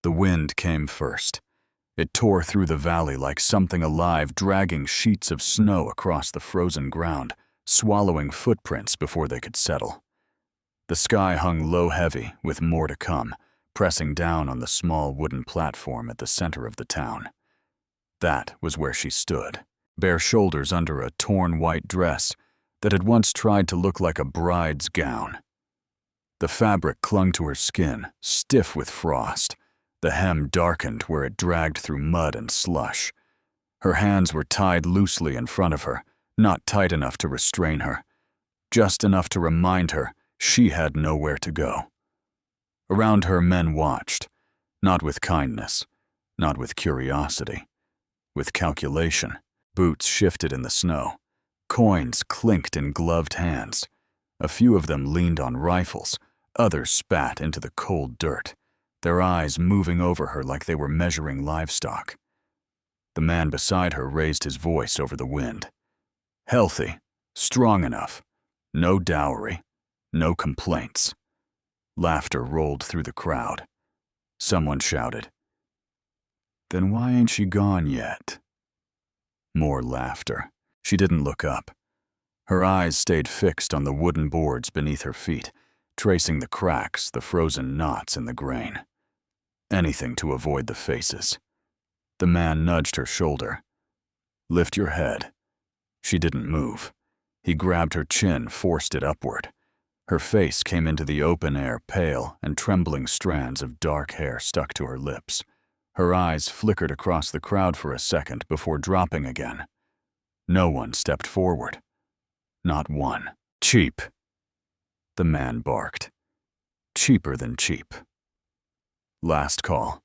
The wind came first. It tore through the valley like something alive, dragging sheets of snow across the frozen ground, swallowing footprints before they could settle. The sky hung low heavy, with more to come, pressing down on the small wooden platform at the center of the town. That was where she stood, bare shoulders under a torn white dress that had once tried to look like a bride's gown. The fabric clung to her skin, stiff with frost. The hem darkened where it dragged through mud and slush. Her hands were tied loosely in front of her, not tight enough to restrain her, just enough to remind her she had nowhere to go. Around her, men watched, not with kindness, not with curiosity, with calculation. Boots shifted in the snow. Coins clinked in gloved hands. A few of them leaned on rifles, others spat into the cold dirt, their eyes moving over her like they were measuring livestock. The man beside her raised his voice over the wind. Healthy, strong enough, no dowry, no complaints. Laughter rolled through the crowd. Someone shouted, "Then why ain't she gone yet?" More laughter. She didn't look up. Her eyes stayed fixed on the wooden boards beneath her feet, tracing the cracks, the frozen knots in the grain. Anything to avoid the faces. The man nudged her shoulder. "Lift your head." She didn't move. He grabbed her chin, forced it upward. Her face came into the open air, pale, and trembling strands of dark hair stuck to her lips. Her eyes flickered across the crowd for a second before dropping again. No one stepped forward. Not one. "Cheap," the man barked. "Cheaper than cheap." Last call.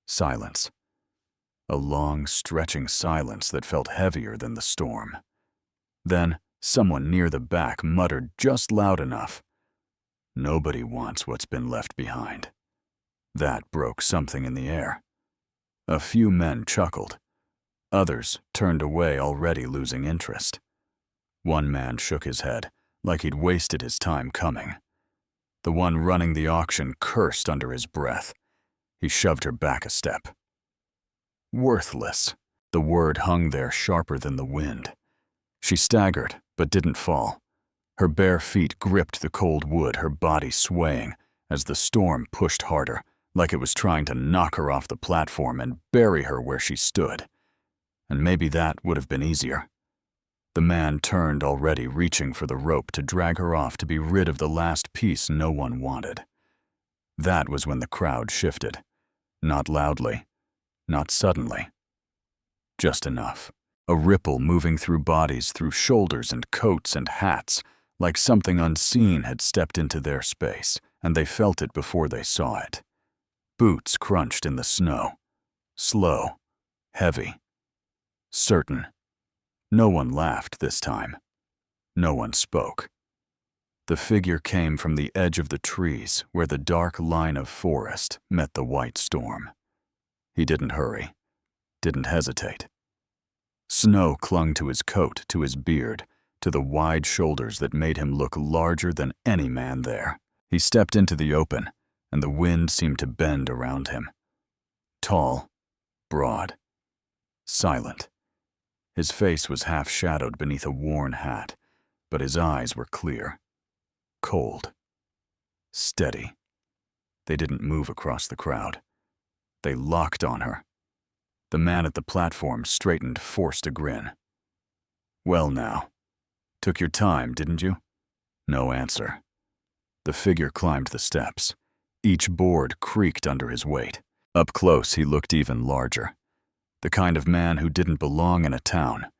Silence. A long, stretching silence that felt heavier than the storm. Then, someone near the back muttered just loud enough, "Nobody wants what's been left behind." That broke something in the air. A few men chuckled. Others turned away, already losing interest. One man shook his head, like he'd wasted his time coming. The one running the auction cursed under his breath. He shoved her back a step. Worthless. The word hung there sharper than the wind. She staggered, but didn't fall. Her bare feet gripped the cold wood, her body swaying as the storm pushed harder, like it was trying to knock her off the platform and bury her where she stood. And maybe that would have been easier. The man turned already, reaching for the rope to drag her off to be rid of the last piece no one wanted. That was when the crowd shifted. Not loudly, not suddenly. Just enough. A ripple moving through bodies, through shoulders and coats and hats, like something unseen had stepped into their space, and they felt it before they saw it. Boots crunched in the snow. Slow. Heavy. Certain. No one laughed this time. No one spoke. The figure came from the edge of the trees where the dark line of forest met the white storm. He didn't hurry. Didn't hesitate. Snow clung to his coat, to his beard, to the wide shoulders that made him look larger than any man there. He stepped into the open, and the wind seemed to bend around him. Tall, broad, silent. His face was half-shadowed beneath a worn hat, but his eyes were clear, cold, steady. They didn't move across the crowd. They locked on her. The man at the platform straightened, forced a grin. "Well now, took your time, didn't you?" No answer. The figure climbed the steps. Each board creaked under his weight. Up close, he looked even larger. The kind of man who didn't belong in a town.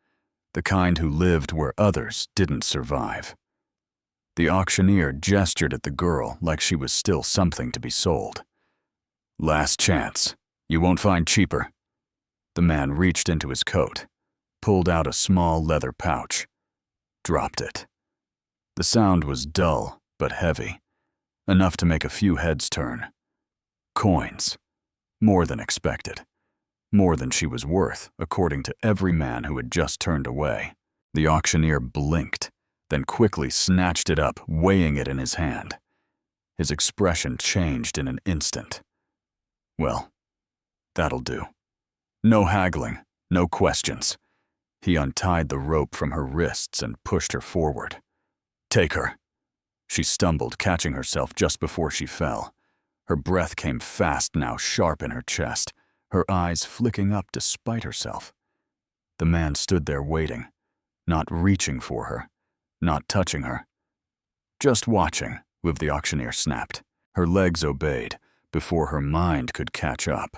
The kind who lived where others didn't survive. The auctioneer gestured at the girl like she was still something to be sold. "Last chance. You won't find cheaper." The man reached into his coat, pulled out a small leather pouch, dropped it. The sound was dull but heavy, enough to make a few heads turn. Coins. More than expected. More than she was worth, according to every man who had just turned away. The auctioneer blinked, then quickly snatched it up, weighing it in his hand. His expression changed in an instant. Well, that'll do. No haggling, no questions. He untied the rope from her wrists and pushed her forward. Take her. She stumbled, catching herself just before she fell. Her breath came fast now, sharp in her chest, her eyes flicking up despite herself. The man stood there waiting, not reaching for her, not touching her. Just watching, Liv the auctioneer snapped. Her legs obeyed before her mind could catch up.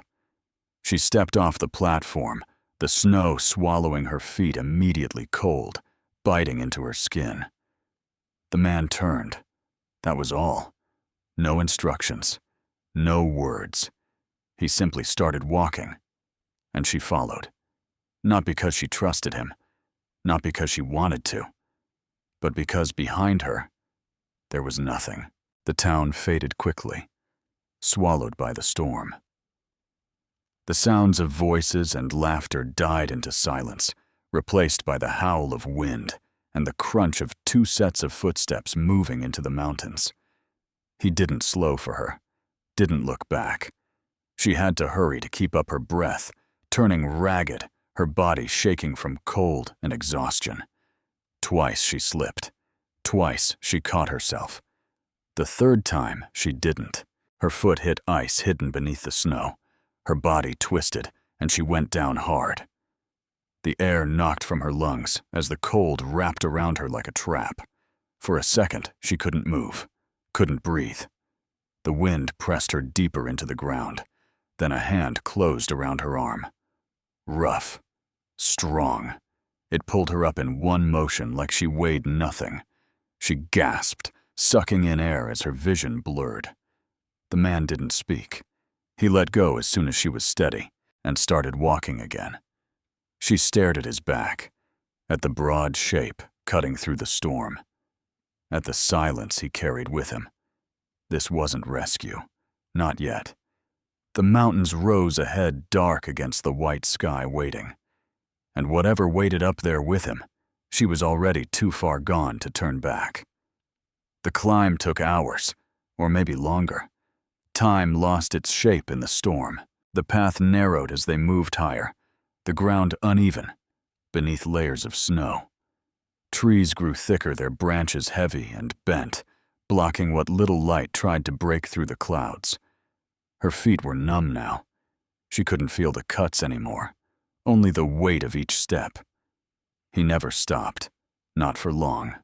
She stepped off the platform, the snow swallowing her feet immediately cold, biting into her skin. The man turned. That was all. No instructions. No words. He simply started walking, and she followed. Not because she trusted him, not because she wanted to, but because behind her, there was nothing. The town faded quickly, swallowed by the storm. The sounds of voices and laughter died into silence, replaced by the howl of wind and the crunch of 2 sets of footsteps moving into the mountains. He didn't slow for her, didn't look back. She had to hurry to keep up her breath, turning ragged, her body shaking from cold and exhaustion. Twice she slipped. Twice she caught herself. The third time she didn't. Her foot hit ice hidden beneath the snow. Her body twisted, and she went down hard. The air knocked from her lungs as the cold wrapped around her like a trap. For a second, she couldn't move, couldn't breathe. The wind pressed her deeper into the ground. Then a hand closed around her arm. Rough, strong. It pulled her up in one motion like she weighed nothing. She gasped, sucking in air as her vision blurred. The man didn't speak. He let go as soon as she was steady and started walking again. She stared at his back, at the broad shape cutting through the storm, at the silence he carried with him. This wasn't rescue. Not yet. The mountains rose ahead dark against the white sky waiting. And whatever waited up there with him, she was already too far gone to turn back. The climb took hours, or maybe longer. Time lost its shape in the storm. The path narrowed as they moved higher, the ground uneven, beneath layers of snow. Trees grew thicker, their branches heavy and bent, blocking what little light tried to break through the clouds. Her feet were numb now. She couldn't feel the cuts anymore, only the weight of each step. He never stopped, not for long.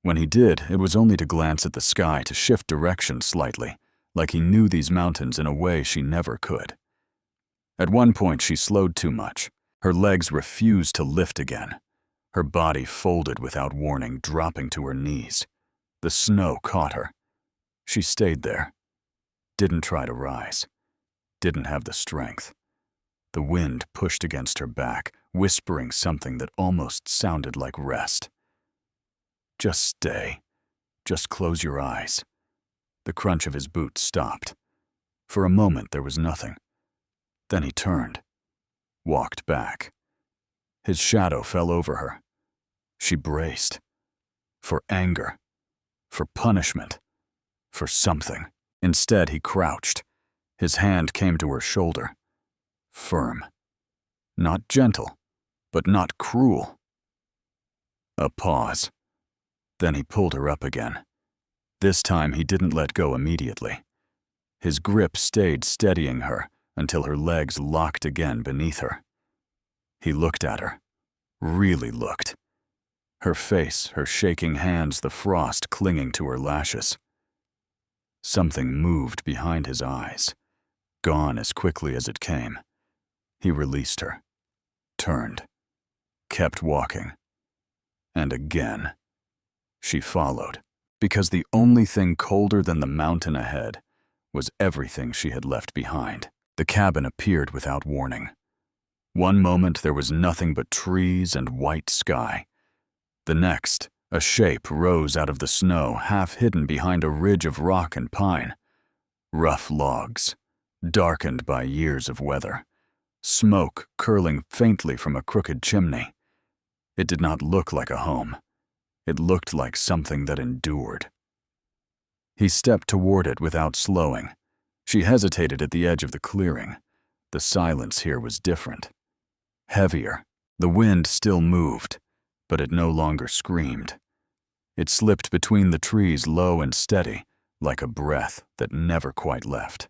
When he did, it was only to glance at the sky to shift direction slightly, like he knew these mountains in a way she never could. At one point, she slowed too much. Her legs refused to lift again. Her body folded without warning, dropping to her knees. The snow caught her. She stayed there. Didn't try to rise. Didn't have the strength. The wind pushed against her back, whispering something that almost sounded like rest. Just stay. Just close your eyes. The crunch of his boots stopped. For a moment, there was nothing. Then he turned, walked back. His shadow fell over her. She braced. For anger. For punishment. For something. Instead, he crouched. His hand came to her shoulder. Firm. Not gentle, but not cruel. A pause. Then he pulled her up again. This time he didn't let go immediately. His grip stayed steadying her until her legs locked again beneath her. He looked at her. Really looked. Her face, her shaking hands, the frost clinging to her lashes. Something moved behind his eyes, gone as quickly as it came. He released her, turned, kept walking. And again, she followed, because the only thing colder than the mountain ahead was everything she had left behind. The cabin appeared without warning. One moment there was nothing but trees and white sky. The next, a shape rose out of the snow, half hidden behind a ridge of rock and pine. Rough logs, darkened by years of weather. Smoke curling faintly from a crooked chimney. It did not look like a home. It looked like something that endured. He stepped toward it without slowing, She hesitated at the edge of the clearing. The silence here was different. Heavier. The wind still moved, but it no longer screamed. It slipped between the trees, low and steady, like a breath that never quite left.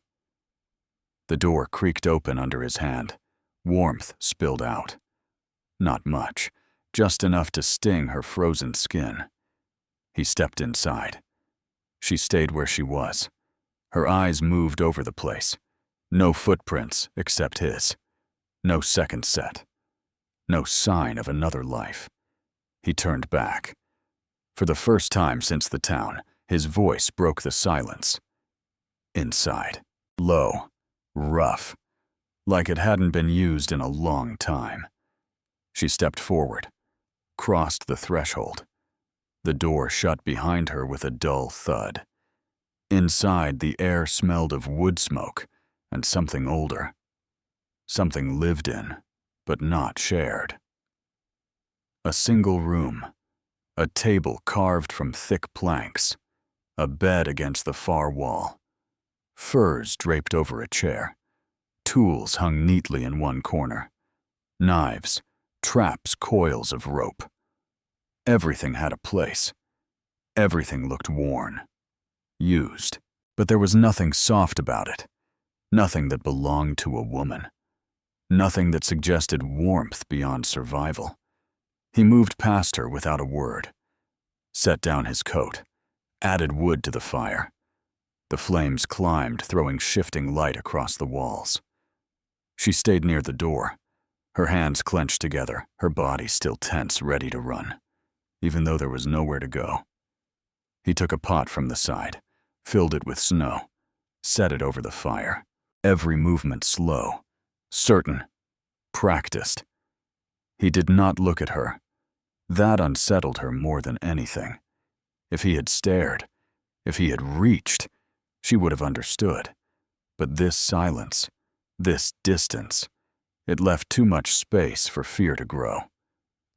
The door creaked open under his hand. Warmth spilled out. Not much, just enough to sting her frozen skin. He stepped inside. She stayed where she was. Her eyes moved over the place. No footprints except his. No second set. No sign of another life. He turned back. For the first time since the town, his voice broke the silence. Inside. Low. Rough. Like it hadn't been used in a long time. She stepped forward. Crossed the threshold. The door shut behind her with a dull thud. Inside, the air smelled of wood smoke and something older. Something lived in, but not shared. A single room. A table carved from thick planks. A bed against the far wall. Furs draped over a chair. Tools hung neatly in one corner. Knives, traps, coils of rope. Everything had a place. Everything looked worn. Used. But there was nothing soft about it. Nothing that belonged to a woman. Nothing that suggested warmth beyond survival. He moved past her without a word. Set down his coat. Added wood to the fire. The flames climbed, throwing shifting light across the walls. She stayed near the door. Her hands clenched together, her body still tense, ready to run, even though there was nowhere to go. He took a pot from the side, filled it with snow, set it over the fire. Every movement slow, certain, practiced. He did not look at her. That unsettled her more than anything. If he had stared, if he had reached, she would have understood. But this silence, this distance, it left too much space for fear to grow.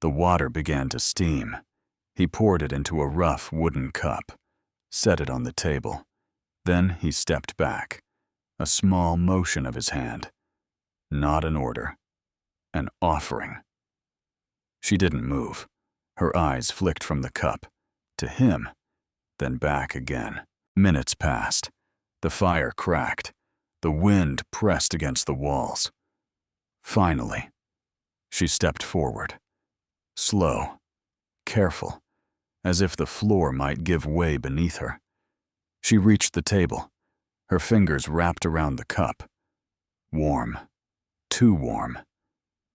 The water began to steam. He poured it into a rough wooden cup, set it on the table. Then he stepped back, a small motion of his hand. Not an order, an offering. She didn't move. Her eyes flicked from the cup to him, then back again. Minutes passed. The fire cracked. The wind pressed against the walls. Finally, she stepped forward. Slow, careful, as if the floor might give way beneath her. She reached the table, her fingers wrapped around the cup. Warm, too warm.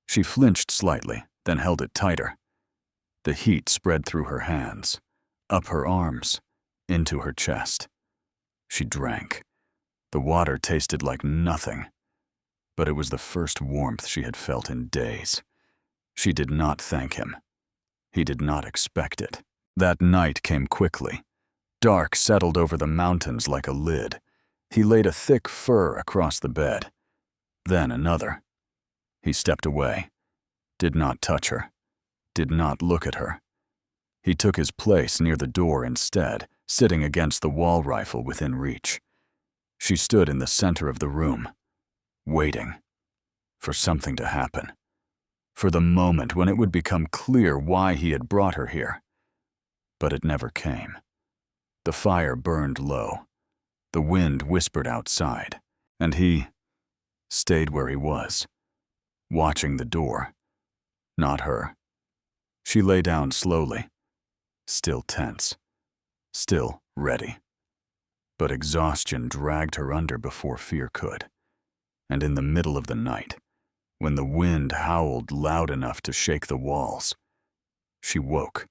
She flinched slightly, then held it tighter. The heat spread through her hands, up her arms, into her chest. She drank. The water tasted like nothing, but it was the first warmth she had felt in days. She did not thank him. He did not expect it. That night came quickly. Dark settled over the mountains like a lid. He laid a thick fur across the bed. Then another. He stepped away, did not touch her, did not look at her. He took his place near the door instead, sitting against the wall rifle within reach. She stood in the center of the room, waiting for something to happen, for the moment when it would become clear why he had brought her here. But it never came. The fire burned low. The wind whispered outside, and he stayed where he was, watching the door, not her. She lay down slowly, still tense, still ready. But exhaustion dragged her under before fear could. And in the middle of the night, when the wind howled loud enough to shake the walls, she woke,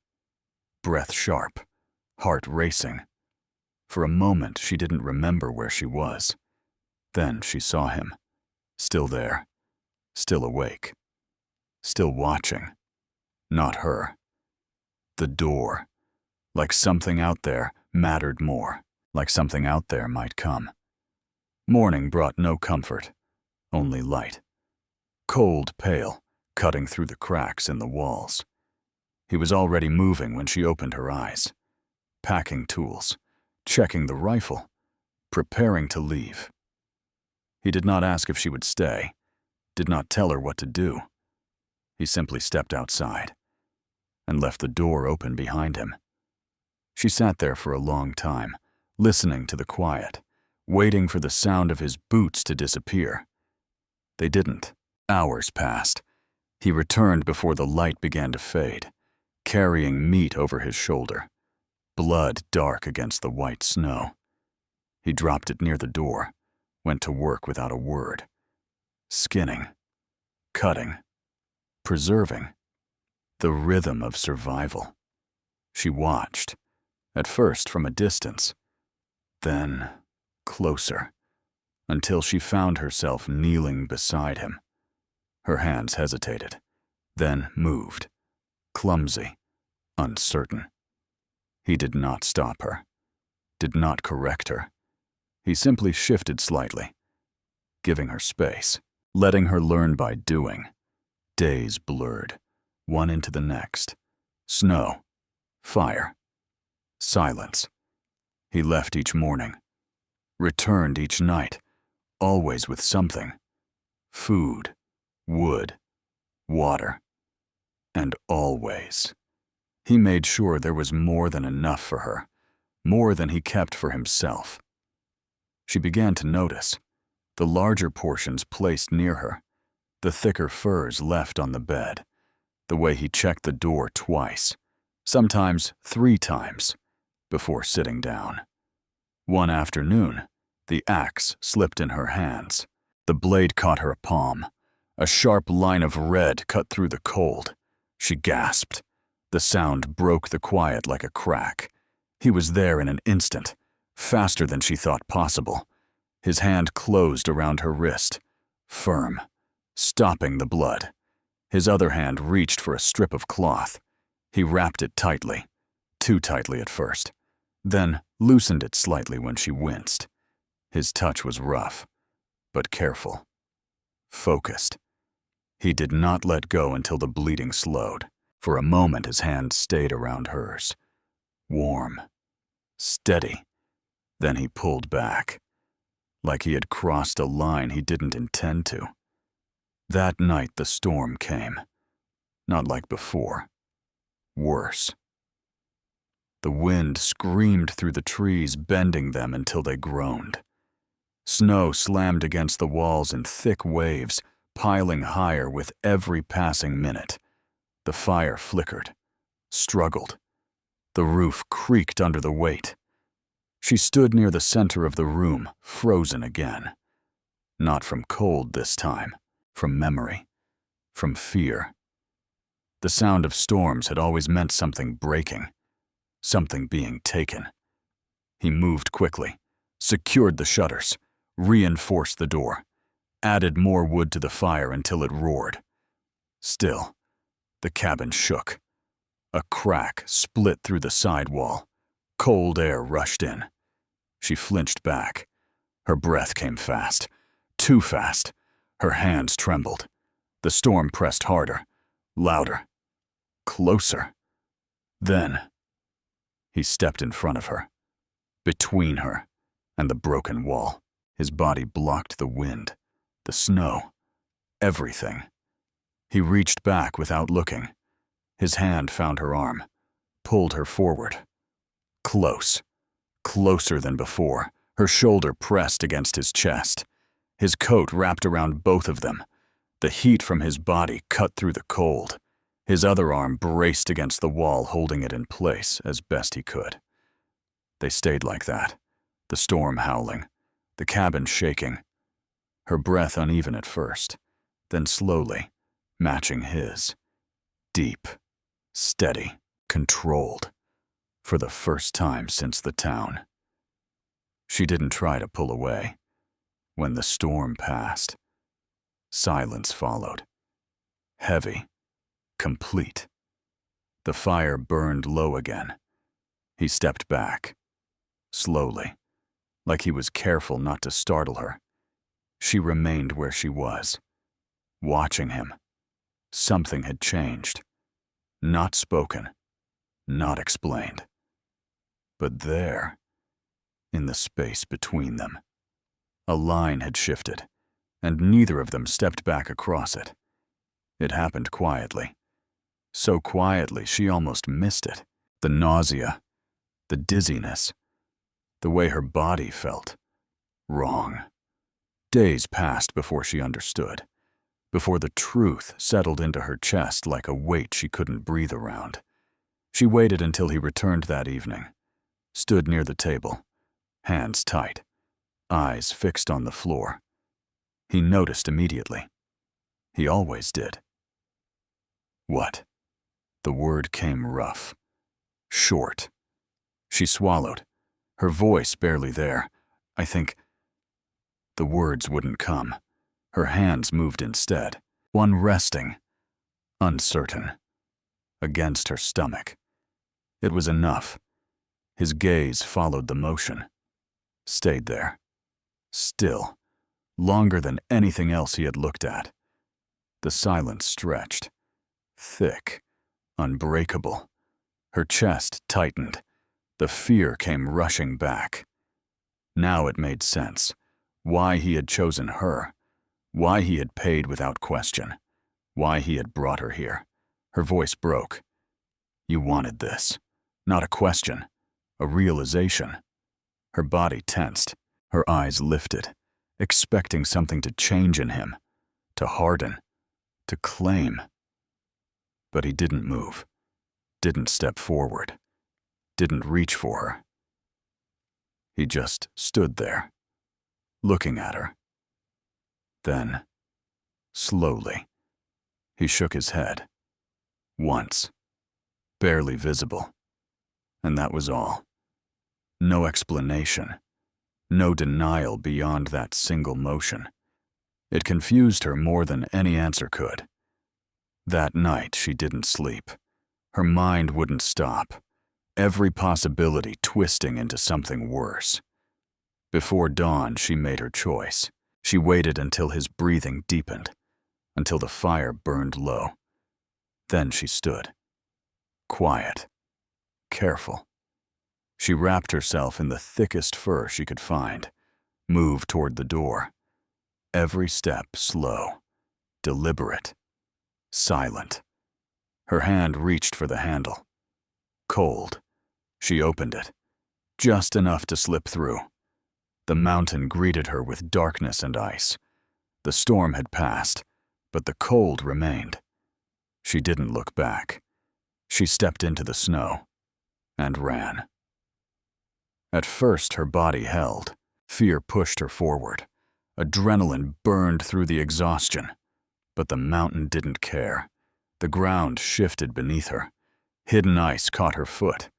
breath sharp, heart racing. For a moment, she didn't remember where she was. Then she saw him, still there, still awake, still watching. Not her. The door. Like something out there mattered more, like something out there might come. Morning brought no comfort, only light. Cold, pale, cutting through the cracks in the walls. He was already moving when she opened her eyes, packing tools, checking the rifle, preparing to leave. He did not ask if she would stay, did not tell her what to do. He simply stepped outside and left the door open behind him. She sat there for a long time, listening to the quiet, waiting for the sound of his boots to disappear. They didn't. Hours passed. He returned before the light began to fade, carrying meat over his shoulder, blood dark against the white snow. He dropped it near the door, went to work without a word, skinning, cutting, preserving, the rhythm of survival. She watched, at first from a distance, then closer, until she found herself kneeling beside him. Her hands hesitated, then moved, clumsy, uncertain. He did not stop her, did not correct her. He simply shifted slightly, giving her space, letting her learn by doing. Days blurred, one into the next. Snow, fire, silence. He left each morning, returned each night, always with something. Food, wood, water, and always. He made sure there was more than enough for her, more than he kept for himself. She began to notice the larger portions placed near her, the thicker furs left on the bed, the way he checked the door twice, sometimes 3 times, before sitting down. One afternoon, the axe slipped in her hands. The blade caught her palm. A sharp line of red cut through the cold. She gasped. The sound broke the quiet like a crack. He was there in an instant, faster than she thought possible. His hand closed around her wrist, firm, stopping the blood. His other hand reached for a strip of cloth. He wrapped it tightly, too tightly at first, then loosened it slightly when she winced. His touch was rough, but careful, focused. He did not let go until the bleeding slowed. For a moment his hand stayed around hers, warm, steady. Then he pulled back, like he had crossed a line he didn't intend to. That night the storm came, not like before, worse. The wind screamed through the trees, bending them until they groaned. Snow slammed against the walls in thick waves, piling higher with every passing minute. The fire flickered, struggled. The roof creaked under the weight. She stood near the center of the room, frozen again. Not from cold this time, from memory, from fear. The sound of storms had always meant something breaking, something being taken. He moved quickly, secured the shutters, reinforced the door, added more wood to the fire until it roared. Still, the cabin shook. A crack split through the side wall. Cold air rushed in. She flinched back. Her breath came fast, too fast. Her hands trembled. The storm pressed harder, louder, closer. Then, he stepped in front of her, between her and the broken wall. His body blocked the wind, the snow, everything. He reached back without looking. His hand found her arm, pulled her forward. Close, closer than before, her shoulder pressed against his chest. His coat wrapped around both of them. The heat from his body cut through the cold. His other arm braced against the wall, holding it in place as best he could. They stayed like that, the storm howling, the cabin shaking. Her breath uneven at first, then slowly, matching his. Deep, steady, controlled, for the first time since the town. She didn't try to pull away. When the storm passed, silence followed. Heavy, complete. The fire burned low again. He stepped back, slowly, like he was careful not to startle her. She remained where she was, watching him. Something had changed. Not spoken, not explained. But there, in the space between them, a line had shifted, and neither of them stepped back across it. It happened quietly. So quietly she almost missed it. The nausea, the dizziness, the way her body felt. Wrong. Days passed before she understood, before the truth settled into her chest like a weight she couldn't breathe around. She waited until he returned that evening, stood near the table, hands tight, eyes fixed on the floor. He noticed immediately. He always did. What? The word came rough, short. She swallowed, her voice barely there. I think. The words wouldn't come. Her hands moved instead, one resting, uncertain, against her stomach. It was enough. His gaze followed the motion, stayed there, still, longer than anything else he had looked at. The silence stretched, thick, unbreakable. Her chest tightened. The fear came rushing back. Now it made sense. Why he had chosen her. Why he had paid without question. Why he had brought her here. Her voice broke. You wanted this. Not a question. A realization. Her body tensed. Her eyes lifted, expecting something to change in him, to harden, to claim. But he didn't move, didn't step forward, didn't reach for her. He just stood there, looking at her. Then, slowly, he shook his head. Once, barely visible. And that was all. No explanation, no denial beyond that single motion. It confused her more than any answer could. That night she didn't sleep. Her mind wouldn't stop, every possibility twisting into something worse. Before dawn, she made her choice. She waited until his breathing deepened, until the fire burned low. Then she stood, quiet, careful. She wrapped herself in the thickest fur she could find, moved toward the door. Every step slow, deliberate, silent. Her hand reached for the handle. Cold. She opened it, just enough to slip through. The mountain greeted her with darkness and ice. The storm had passed, but the cold remained. She didn't look back. She stepped into the snow and ran. At first, her body held. Fear pushed her forward. Adrenaline burned through the exhaustion. But the mountain didn't care. The ground shifted beneath her. Hidden ice caught her foot.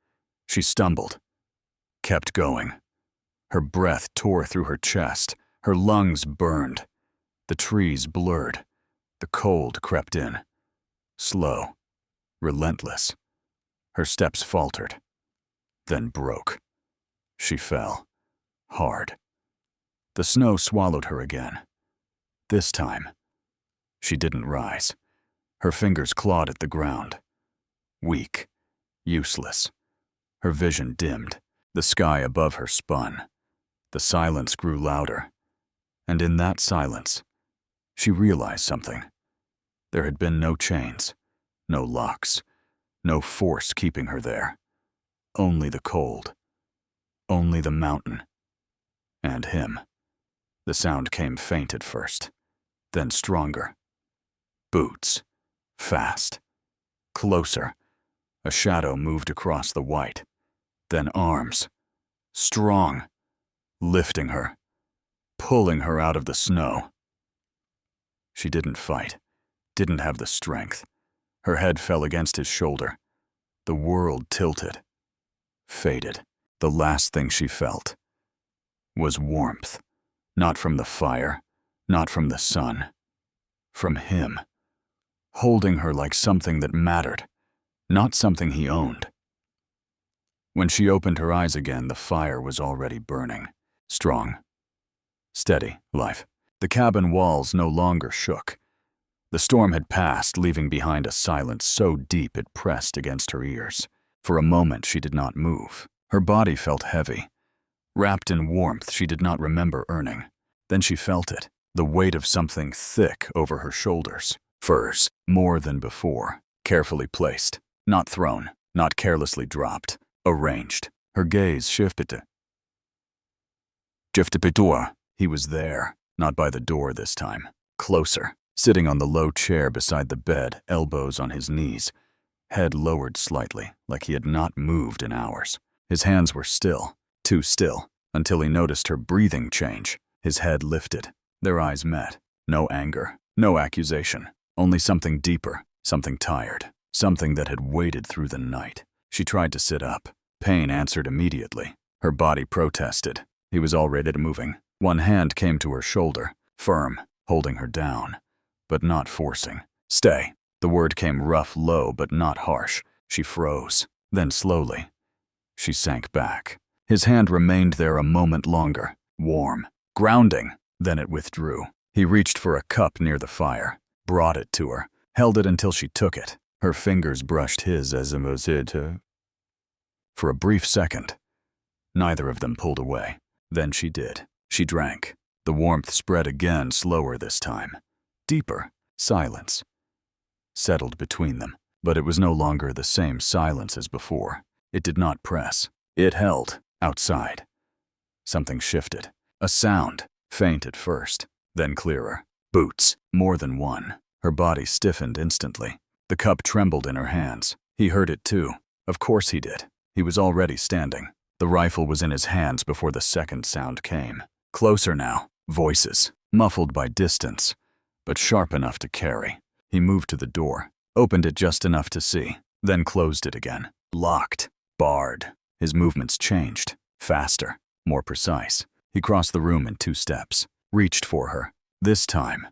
She stumbled, kept going. Her breath tore through her chest. Her lungs burned. The trees blurred. The cold crept in. Slow, relentless. Her steps faltered, then broke. She fell, hard. The snow swallowed her again. This time, she didn't rise. Her fingers clawed at the ground. Weak, useless. Her vision dimmed. The sky above her spun. The silence grew louder. And in that silence, she realized something. There had been no chains, no locks, no force keeping her there. Only the cold. Only the mountain. And him. The sound came faint at first, then stronger. Boots. Fast. Closer. A shadow moved across the white. Then arms. Strong. Lifting her. Pulling her out of the snow. She didn't fight. Didn't have the strength. Her head fell against his shoulder. The world tilted. Faded. The last thing she felt was warmth. Not from the fire, not from the sun. From him. Holding her like something that mattered, not something he owned. When she opened her eyes again, the fire was already burning. Strong. Steady, life. The cabin walls no longer shook. The storm had passed, leaving behind a silence so deep it pressed against her ears. For a moment she did not move. Her body felt heavy, wrapped in warmth she did not remember earning. Then she felt it, the weight of something thick over her shoulders. Furs, more than before, carefully placed, not thrown, not carelessly dropped, arranged. Her gaze shifted to door. He was there, not by the door this time. Closer, sitting on the low chair beside the bed, elbows on his knees, head lowered slightly, like he had not moved in hours. His hands were still, too still, until he noticed her breathing change. His head lifted. Their eyes met. No anger, no accusation, only something deeper, something tired, something that had waited through the night. She tried to sit up. Pain answered immediately. Her body protested. He was already moving. One hand came to her shoulder, firm, holding her down, but not forcing. Stay. The word came rough, low, but not harsh. She froze. Then slowly, she sank back. His hand remained there a moment longer, warm, grounding. Then it withdrew. He reached for a cup near the fire, brought it to her, held it until she took it. Her fingers brushed his as it was to. For a brief second, neither of them pulled away. Then she did. She drank. The warmth spread again, slower this time. Deeper. Silence settled between them, but it was no longer the same silence as before. It did not press. It held. Outside. Something shifted. A sound, faint at first, then clearer. Boots. More than one. Her body stiffened instantly. The cup trembled in her hands. He heard it too. Of course he did. He was already standing. The rifle was in his hands before the second sound came. Closer now. Voices. Muffled by distance, but sharp enough to carry. He moved to the door, opened it just enough to see, then closed it again. Locked. Barred. His movements changed. Faster. More precise. He crossed the room in 2 steps. Reached for her. This time,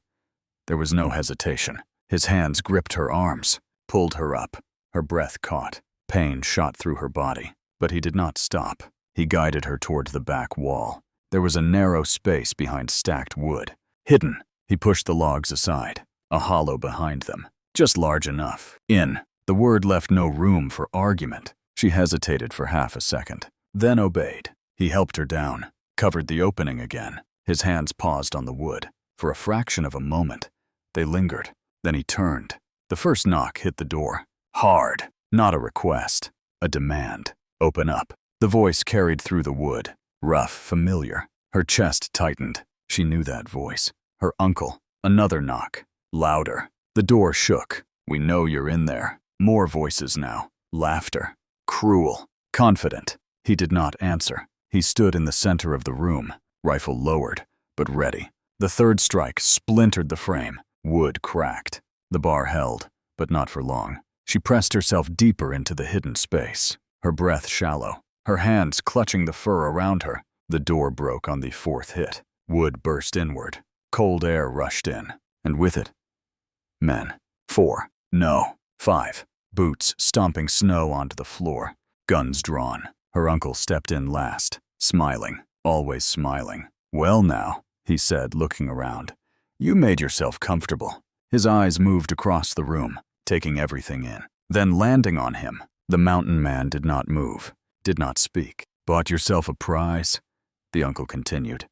there was no hesitation. His hands gripped her arms, pulled her up. Her breath caught. Pain shot through her body, but he did not stop. He guided her toward the back wall. There was a narrow space behind stacked wood. Hidden. He pushed the logs aside. A hollow behind them. Just large enough. In. The word left no room for argument. She hesitated for half a second, then obeyed. He helped her down, covered the opening again. His hands paused on the wood. For a fraction of a moment, they lingered. Then he turned. The first knock hit the door. Hard. Not a request. A demand. Open up. The voice carried through the wood. Rough, familiar. Her chest tightened. She knew that voice. Her uncle. Another knock. Louder. The door shook. We know you're in there. More voices now. Laughter. Cruel. Confident. He did not answer. He stood in the center of the room, rifle lowered, but ready. The third strike splintered the frame. Wood cracked. The bar held, but not for long. She pressed herself deeper into the hidden space, her breath shallow, her hands clutching the fur around her. The door broke on the 4th hit. Wood burst inward. Cold air rushed in, and with it, men. 4. No. 5. Boots stomping snow onto the floor. Guns drawn. Her uncle stepped in last, smiling, always smiling. Well now, he said, looking around. You made yourself comfortable. His eyes moved across the room, taking everything in. Then landing on him, the mountain man did not move, did not speak. Bought yourself a prize? The uncle continued.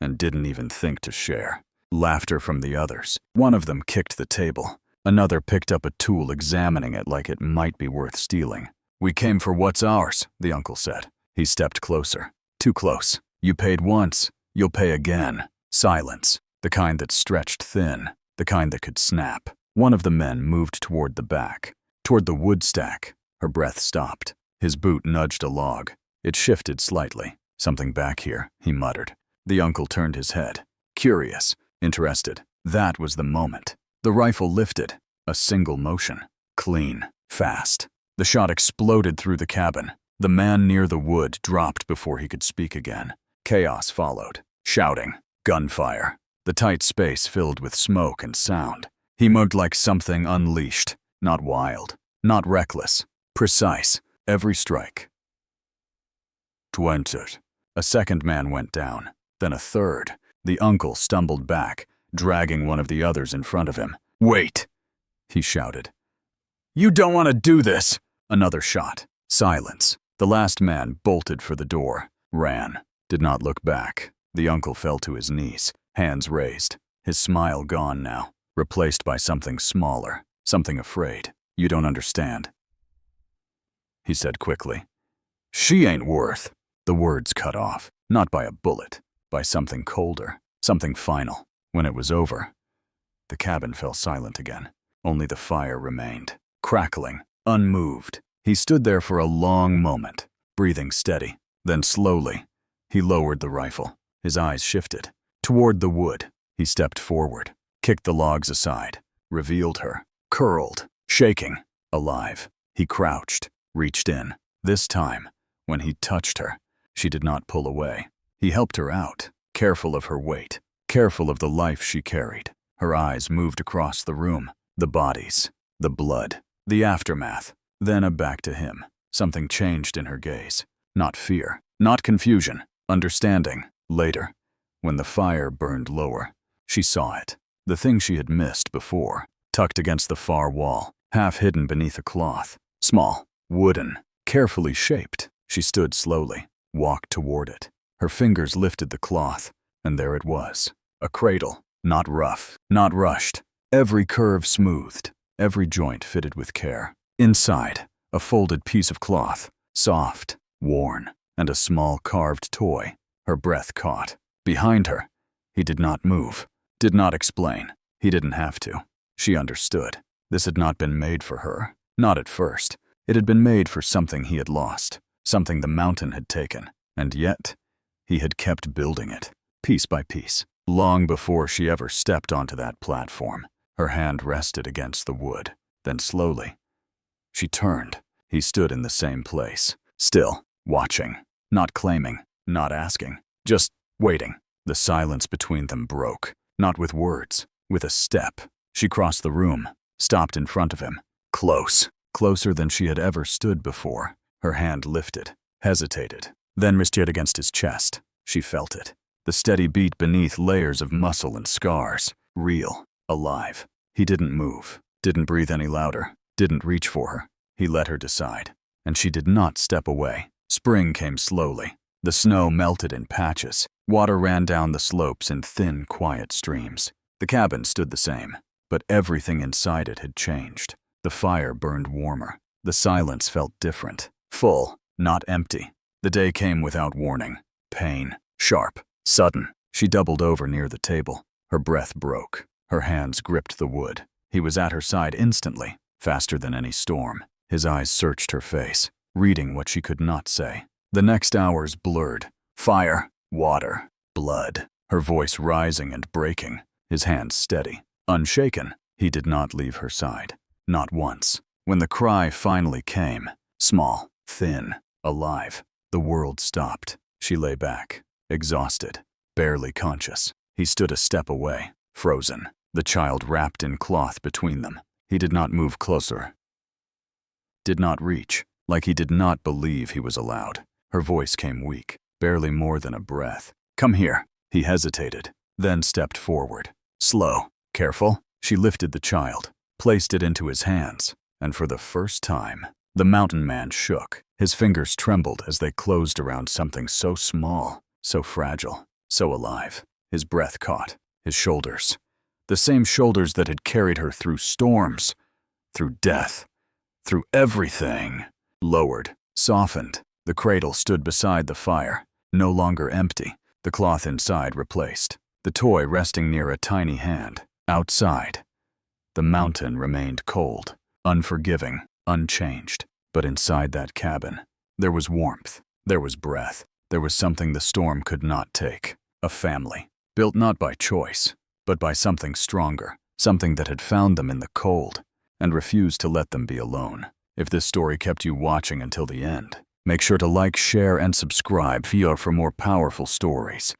And didn't even think to share. Laughter from the others. One of them kicked the table. Another picked up a tool, examining it like it might be worth stealing. We came for what's ours, the uncle said. He stepped closer. Too close. You paid once. You'll pay again. Silence. The kind that stretched thin. The kind that could snap. One of the men moved toward the back. Toward the wood stack. Her breath stopped. His boot nudged a log. It shifted slightly. Something back here, he muttered. The uncle turned his head. Curious. Interested. That was the moment. The rifle lifted. A single motion. Clean. Fast. The shot exploded through the cabin. The man near the wood dropped before he could speak again. Chaos followed. Shouting. Gunfire. The tight space filled with smoke and sound. He moved like something unleashed. Not wild. Not reckless. Precise. Every strike. 20. A second man went down. Then a third. The uncle stumbled back, dragging one of the others in front of him. Wait! He shouted. You don't want to do this! Another shot. Silence. The last man bolted for the door. Ran. Did not look back. The uncle fell to his knees. hands raised, his smile gone now, replaced by something smaller, something afraid. "You don't understand," he said quickly. "She ain't worth—" The words cut off, not by a bullet, by something colder, something final. When it was over, the cabin fell silent again. Only the fire remained, crackling, unmoved. He stood there for a long moment, breathing steady. Then slowly, he lowered the rifle. His eyes shifted. Toward the wood, he stepped forward, kicked the logs aside, revealed her, curled, shaking, alive. He crouched, reached in. This time, when he touched her, she did not pull away. He helped her out, careful of her weight, careful of the life she carried. Her eyes moved across the room, the bodies, the blood, the aftermath, then back to him. Something changed in her gaze. Not fear, not confusion, understanding. Later, when the fire burned lower, she saw it. The thing she had missed before, tucked against the far wall, half hidden beneath a cloth. Small, wooden, carefully shaped. She stood slowly, walked toward it. Her fingers lifted the cloth, and there it was. A cradle, not rough, not rushed. Every curve smoothed, every joint fitted with care. Inside, a folded piece of cloth, soft, worn, and a small carved toy. Her breath caught. Behind her, he did not move, did not explain. He didn't have to. She understood. This had not been made for her. Not at first. It had been made for something he had lost, something the mountain had taken. And yet, he had kept building it, piece by piece. Long before she ever stepped onto that platform, her hand rested against the wood. Then slowly, she turned. He stood in the same place, still, watching, not claiming, not asking, just waiting. The silence between them broke, not with words, with a step. She crossed the room, stopped in front of him, close, closer than she had ever stood before. Her hand lifted, hesitated, then rested against his chest. She felt it, the steady beat beneath layers of muscle and scars, real, alive. He didn't move, didn't breathe any louder, didn't reach for her. He let her decide, and she did not step away. Spring came slowly. The snow melted in patches. Water ran down the slopes in thin, quiet streams. The cabin stood the same, but everything inside it had changed. The fire burned warmer. The silence felt different, full, not empty. The day came without warning. Pain, sharp, sudden. She doubled over near the table. Her breath broke. Her hands gripped the wood. He was at her side instantly, faster than any storm. His eyes searched her face, reading what she could not say. The next hours blurred. Fire, water, blood. Her voice rising and breaking. His hands steady, unshaken. He did not leave her side. Not once. When the cry finally came, small, thin, alive, the world stopped. She lay back, exhausted, barely conscious. He stood a step away, frozen, the child wrapped in cloth between them. He did not move closer, did not reach, like he did not believe he was allowed. Her voice came weak, barely more than a breath. "Come here." He hesitated, then stepped forward. Slow, careful. She lifted the child, placed it into his hands, and for the first time, the mountain man shook. His fingers trembled as they closed around something so small, so fragile, so alive. His breath caught, his shoulders. The same shoulders that had carried her through storms, through death, through everything. Lowered, softened. The cradle stood beside the fire, no longer empty, the cloth inside replaced, the toy resting near a tiny hand. Outside, the mountain remained cold, unforgiving, unchanged. But inside that cabin, there was warmth, there was breath, there was something the storm could not take. A family, built not by choice, but by something stronger, something that had found them in the cold and refused to let them be alone. If this story kept you watching until the end, make sure to like, share, and subscribe for more powerful stories.